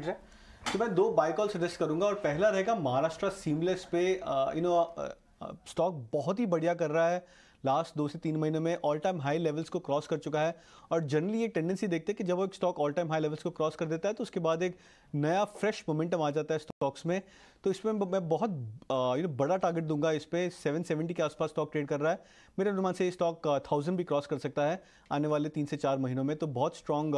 जाए तो मैं 2 बाय कॉल सजेस्ट करूंगा और पहला रहेगा महाराष्ट्र सीमलेस पे। स्टॉक बहुत ही बढ़िया कर रहा है, लास्ट 2 से 3 महीनों में ऑल टाइम हाई लेवल्स को क्रॉस कर चुका है और जनरली एक टेंडेंसी देखते हैं कि जब वो एक stock all time high levels को क्रॉस कर देता है तो उसके बाद एक नया फ्रेश मोमेंटम आ जाता है स्टॉक्स में। तो इसमें मैं बहुत बड़ा टारगेट दूंगा इस पे। 770 के आसपास स्टॉक ट्रेड कर रहा है, मेरे अनुमान से ये स्टॉक 1000 भी क्रॉस कर सकता है आने वाले 3 से 4 महीनों में। तो बहुत स्ट्रॉन्ग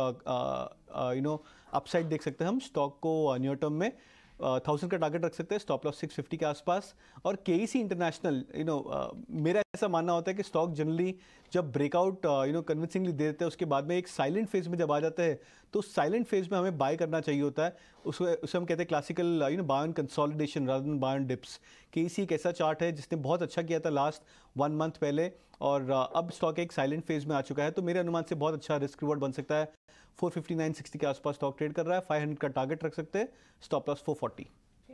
अपसाइड देख सकते हैं हम स्टॉक को नियर टर्म में। 1000 का टारगेट रख सकते हैं, स्टॉप लॉस 650 के आसपास। और केईसी इंटरनेशनल मेरा ऐसा मानना होता है कि स्टॉक जनरली जब ब्रेकआउट कन्विंसिंगली दे देते हैं उसके बाद में एक साइलेंट फेज में जब आ जाते हैं तो साइलेंट फेज में हमें बाय करना चाहिए होता है। उसे हम कहते हैं classical buy on consolidation rather than buy on dips. KEC एक ऐसा चार्ट है जिसने बहुत अच्छा किया था लास्ट 1 मंथ पहले और अब स्टॉक एक साइलेंट फेज में आ चुका है। तो मेरे अनुमान से बहुत अच्छा रिस्क रिवॉर्ड बन सकता है। 459.60 के आसपास स्टॉक ट्रेड कर रहा है, 500 का टारगेट रख सकते हैं, स्टॉप लॉस 440।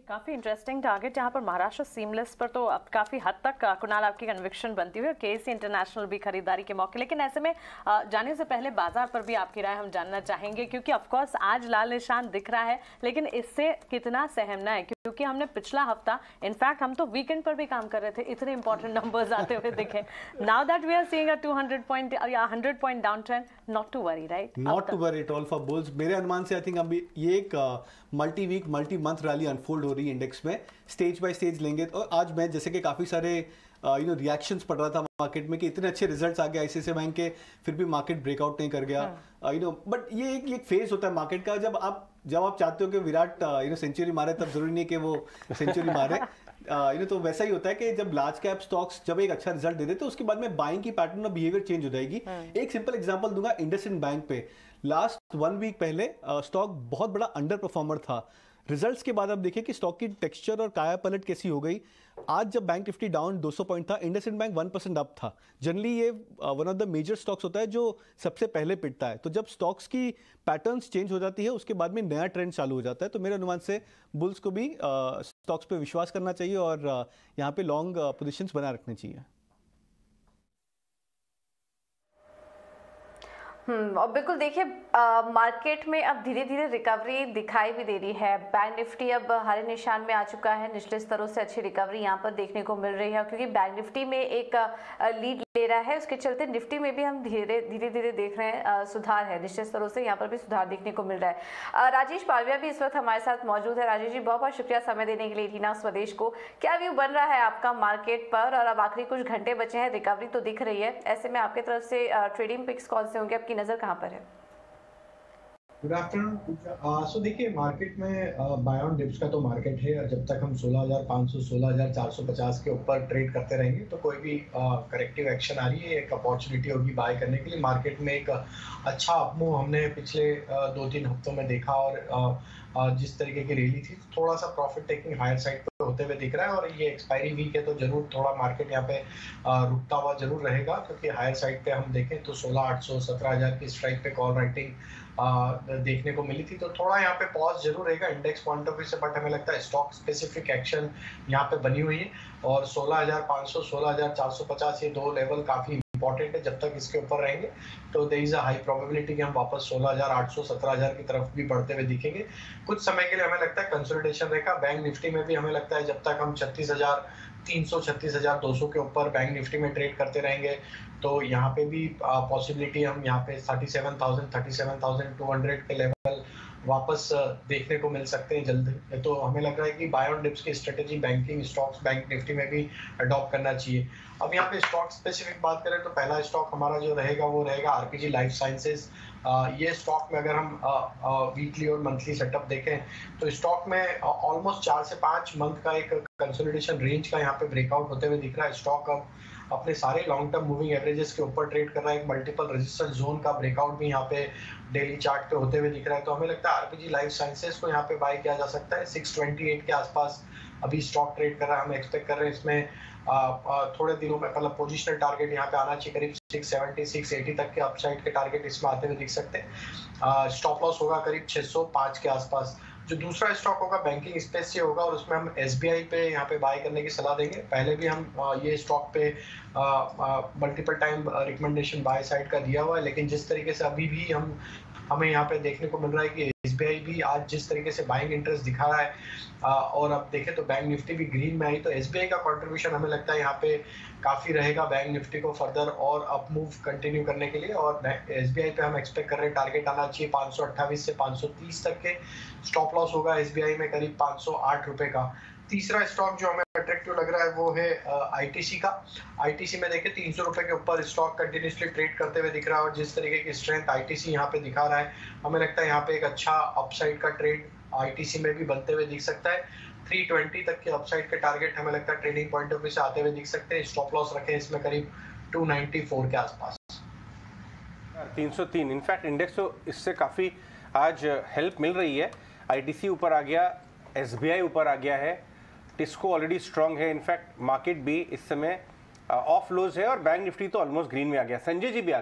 काफी इंटरेस्टिंग टारगेट जहां पर महाराष्ट्र सीमलेस पर तो अब काफी हद तक कुणाल आपकी कन्विक्शन बनती हुई है, केसी इंटरनेशनल भी खरीदारी के मौके। लेकिन ऐसे में जाने से पहले बाजार पर भी आपकी राय हम जानना चाहेंगे, क्योंकि ऑफकोर्स आज लाल निशान दिख रहा है लेकिन इससे कितना सहमना है, क्योंकि हमने पिछला हफ्ता इनफैक्ट हम तो वीकेंड पर भी काम कर रहे थे, इतने इंपॉर्टेंट नंबर्स आते हुए दिखे। Now that we are seeing a 200 point या 100 point down trend, not to worry right, not to worry at all for bulls. मेरे अनुमान से आई थिंक अभी ये एक multi week multi month rally unfold हो रही है इंडेक्स में, स्टेज बाय स्टेज लेंगे। और आज मैं जैसे कि काफ़ी सारे रिएक्शंस पढ़ रहा था मार्केट में कि इतने अच्छे रिजल्ट्स आ गए आईसीआईसीआई बैंक के, फिर भी मार्केट ब्रेकआउट नहीं कर गया। बट ये एक फेज होता है मार्केट का, जब आप चाहते हो कि विराट सेंचुरी मारे तब जरूरी नहीं कि वो सेंचुरी मारे। तो वैसा ही होता है कि जब लार्ज कैप स्टॉक्स जब एक अच्छा रिजल्ट दे देते तो उसके बाद में बाइंग की पैटर्न और बिहेवियर चेंज हो जाएगी। एक सिंपल एग्जांपल दूंगा इंडसइंड बैंक पे। लास्ट 1 वीक पहले स्टॉक बहुत बड़ा अंडर परफॉर्मर था, रिजल्ट्स के बाद अब देखिए कि स्टॉक की टेक्सचर और काया पलट कैसी हो गई। आज जब बैंक निफ्टी डाउन 200 पॉइंट था, इंडसइंड बैंक 1% अप था। जनरली ये one of the major stocks होता है जो सबसे पहले पिटता है। तो जब स्टॉक्स की पैटर्न्स चेंज हो जाती है उसके बाद में नया ट्रेंड चालू हो जाता है। तो मेरे अनुमान से बुल्स को भी स्टॉक्स पे विश्वास करना चाहिए और यहाँ पे लॉन्ग पोजिशंस बनाए रखनी चाहिए। और बिल्कुल देखिए मार्केट में अब धीरे धीरे रिकवरी दिखाई भी दे रही है। बैंक निफ्टी अब हरे निशान में आ चुका है, निचले स्तरों से अच्छी रिकवरी यहाँ पर देखने को मिल रही है, क्योंकि बैंक निफ्टी में एक लीड ले रहा है, उसके चलते निफ्टी में भी हम धीरे धीरे देख रहे हैं सुधार है, निचले स्तरों से यहाँ पर भी सुधार देखने को मिल रहा है। राजेश पालविया भी इस वक्त हमारे साथ मौजूद है। राजेश जी बहुत बहुत शुक्रिया समय देने के लिए टीना स्वदेश को। क्या व्यू बन रहा है आपका मार्केट पर, और अब आखिरी कुछ घंटे बचे हैं, रिकवरी तो दिख रही है, ऐसे में आपकी तरफ से ट्रेडिंग पिक्स कौन से होंगे, आपकी नजर कहाँ पर है? Good afternoon. सो देखिए मार्केट में बाय ऑन डिप्स का तो मार्केट है। जब तक हम 16,500 16,450 के ऊपर ट्रेड करते रहेंगे तो कोई भी करेक्टिव एक्शन आ रही है, एक अपॉर्चुनिटी होगी बाय करने के लिए। मार्केट में एक अच्छा अपमूव हमने पिछले 2-3 हफ्तों में देखा और जिस तरीके की रैली थी थोड़ा सा प्रॉफिट टेकिंग हायर साइड पे होते हुए दिख रहा है। और ये एक्सपायरी वीक है तो जरूर थोड़ा मार्केट यहाँ पे रुकता हुआ जरूर रहेगा, क्योंकि हायर साइड पे हम देखें तो 16,800 17,000 की स्ट्राइक पे कॉल राइटिंग देखने को मिली थी। तो थोड़ा यहाँ पे पॉज जरूर रहेगा इंडेक्स पॉइंट ऑफ व्यू से, बट हमें लगता है स्टॉक स्पेसिफिक एक्शन यहाँ पे बनी हुई है। और 16,500 16,450 ये 2 लेवल काफी इंपॉर्टेंट है। जब तक इसके ऊपर रहेंगे तो there is a high probability कि हम वापस 16,800 17,000 की तरफ भी बढ़ते हुए दिखेंगे। कुछ समय के लिए हमें लगता है कंसोलिडेशन रहेगा। बैंक निफ्टी में भी हमें लगता है जब तक हम 36,300 36,200 के ऊपर बैंक निफ्टी में ट्रेड करते रहेंगे तो यहाँ पे भी पॉसिबिलिटी हम यहाँ पे 37,000 37,200 के लेवल वापस देखने को मिल सकते हैं जल्द। तो हमें लग रहा है कि बाय ऑन डिप्स की strategy banking stocks bank Nifty में भी अडॉप्ट करना चाहिए। अब यहाँ पे स्टॉक स्पेसिफिक बात करें तो पहला स्टॉक हमारा जो रहेगा वो रहेगा आरपीजी लाइफ साइंसेज। ये स्टॉक में अगर हम वीकली और मंथली सेटअप देखें तो स्टॉक में ऑलमोस्ट 4 से 5 मंथ का एक कंसोलिडेशन रेंज का यहाँ पे ब्रेकआउट होते हुए दिख रहा है। स्टॉक अब अपने सारे लॉन्ग टर्म मूविंग एवरेजेस के ऊपर ट्रेड कर रहा है। एक मल्टीपल रेजिस्टेंस जोन का ब्रेकआउट भी यहाँ पे डेली चार्ट पे होते हुए दिख रहा है। तो हमें लगता है आरपीजी लाइफ साइंसेज को यहाँ पे बाय किया जा सकता है। 628 के आसपास अभी स्टॉक ट्रेड कर रहा है। हम एक्सपेक्ट कर रहे हैं इसमें थोड़े दिनों में मतलब पोजिशनल टारगेट यहाँ पे आना चाहिए, करीब 670 680 तक के अपसाइड के टारगेट इसमें आते हुए दिख सकते हैं। स्टॉप लॉस होगा करीब 605 के आसपास। जो दूसरा स्टॉक होगा बैंकिंग स्पेस से होगा और उसमें हम एसबीआई पे यहाँ पे बाय करने की सलाह देंगे। पहले भी हम ये स्टॉक पे multiple time recommendation by side का दिया हुआ है, लेकिन जिस तरीके से अभी भी हम हमें यहाँ पे देखने को मिल रहा है कि SBI भी आज जिस तरीके से बाइंग इंटरेस्ट दिखा रहा है और अब देखें तो बैंक निफ्टी भी ग्रीन में आई, तो SBI का कंट्रीब्यूशन हमें लगता है यहाँ पे काफी रहेगा बैंक निफ्टी को फर्दर और अप मूव कंटिन्यू करने के लिए। और SBI पे हम एक्सपेक्ट कर रहे हैं टारगेट आना चाहिए 528 से 530 तक के। स्टॉप लॉस होगा SBI में करीब 508 रुपए का। तीसरा स्टॉक जो हमें अट्रैक्टिव लग रहा है वो है ITC का। ITC में देखिए 300 रुपए के ऊपर स्टॉक कंटिन्यूसली ट्रेड करते हुए दिख रहा है और जिस तरीके की स्ट्रेंथ ITC यहाँ पे दिखा रहा है, हमें लगता है यहाँ पे एक अच्छा अपसाइड का ट्रेड ITC में भी बनते हुए दिख सकता है। 320 तक के अपसाइड के टारगेट हमें लगता है ट्रेडिंग पॉइंट ऑफ व्यू से आते हुए दिख सकते हैं। स्टॉप लॉस रखें इसमें करीब 294 के आसपास। 303 इनफैक्ट इंडेक्स तो इससे काफ़ी आज हेल्प मिल रही है। ITC ऊपर आ गया, SBI ऊपर आ गया है, टिस्को ऑलरेडी स्ट्रांग है। इनफैक्ट मार्केट भी इस समय ऑफ लोज है और बैंक निफ्टी तो ऑलमोस्ट ग्रीन में आ गया। संजय जी भी आ